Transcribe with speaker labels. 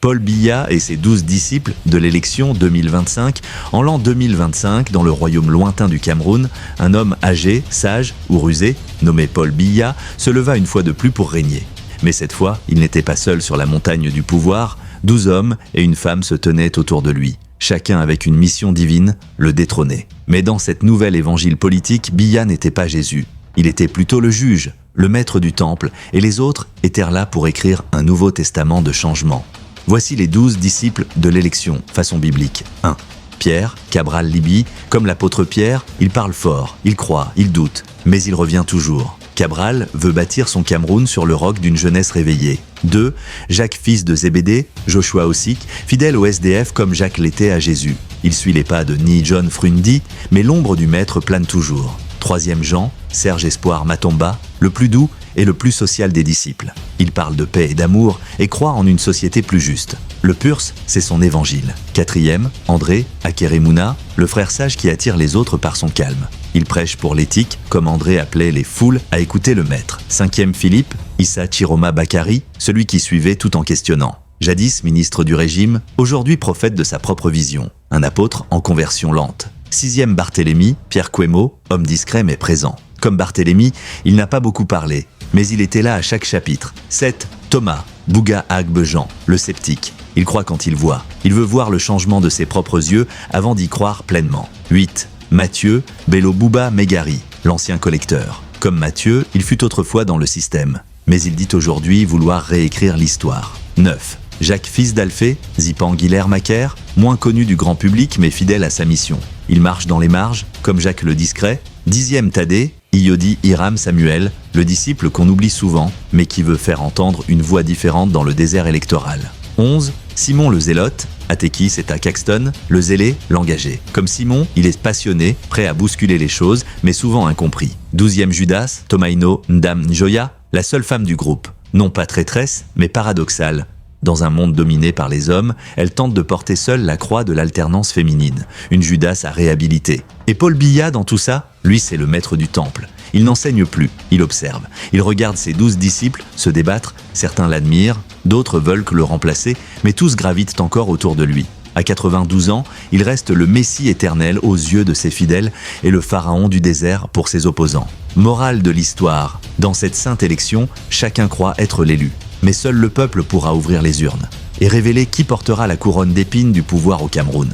Speaker 1: Paul Biya et ses 12 disciples de l'élection 2025. En l'an 2025, dans le royaume lointain du Cameroun, un homme âgé, sage ou rusé, nommé Paul Biya, se leva une fois de plus pour régner. Mais cette fois, il n'était pas seul sur la montagne du pouvoir. 12 hommes et une femme se tenaient autour de lui, chacun avec une mission divine, le détrôner. Mais dans cette nouvelle évangile politique, Biya n'était pas Jésus. Il était plutôt le juge, le maître du temple, et les autres étaient là pour écrire un nouveau testament de changement. Voici les 12 disciples de l'élection, façon biblique. 1. Pierre, Cabral Libye, comme l'apôtre Pierre, il parle fort, il croit, il doute, mais il revient toujours. Cabral veut bâtir son Cameroun sur le roc d'une jeunesse réveillée. 2. Jacques, fils de Zébédée, Joshua Osik, fidèle au SDF comme Jacques l'était à Jésus. Il suit les pas de ni John Frundi, mais l'ombre du maître plane toujours. 3e Jean, Serge Espoir Matomba, le plus doux et le plus social des disciples. Il parle de paix et d'amour et croit en une société plus juste. Le Purs, c'est son évangile. 4e, André, Akeremouna, le frère sage qui attire les autres par son calme. Il prêche pour l'éthique, comme André appelait les foules à écouter le maître. 5e Philippe, Issa Chiroma Bakari, celui qui suivait tout en questionnant. Jadis ministre du régime, aujourd'hui prophète de sa propre vision. Un apôtre en conversion lente. 6e Barthélemy, Pierre Quemo, homme discret mais présent. Comme Barthélemy, il n'a pas beaucoup parlé, mais il était là à chaque chapitre. 7. Thomas, Bouga Agbe Jean, le sceptique. Il croit quand il voit. Il veut voir le changement de ses propres yeux avant d'y croire pleinement. 8. Matthieu, Bello Bouba Megari, l'ancien collecteur. Comme Matthieu, il fut autrefois dans le système, mais il dit aujourd'hui vouloir réécrire l'histoire. 9. Jacques, fils d'Alphée, Zipan Guilher Macaire, moins connu du grand public mais fidèle à sa mission. Il marche dans les marges, comme Jacques le discret. 10e Thaddée, Iyodi Hiram Samuel, le disciple qu'on oublie souvent, mais qui veut faire entendre une voix différente dans le désert électoral. 11. Simon le Zélote, Atekis et à Caxton, le zélé, l'engagé. Comme Simon, il est passionné, prêt à bousculer les choses, mais souvent incompris. 12e Judas, Tomaino Ndam Njoya, la seule femme du groupe. Non pas traîtresse, mais paradoxale. Dans un monde dominé par les hommes, elle tente de porter seule la croix de l'alternance féminine, une Judas à réhabiliter. Et Paul Biya, dans tout ça, lui c'est le maître du temple. Il n'enseigne plus, il observe. Il regarde ses 12 disciples se débattre, certains l'admirent, d'autres veulent le remplacer, mais tous gravitent encore autour de lui. À 92 ans, il reste le Messie éternel aux yeux de ses fidèles et le pharaon du désert pour ses opposants. Morale de l'histoire, dans cette sainte élection, chacun croit être l'élu. Mais seul le peuple pourra ouvrir les urnes et révéler qui portera la couronne d'épines du pouvoir au Cameroun.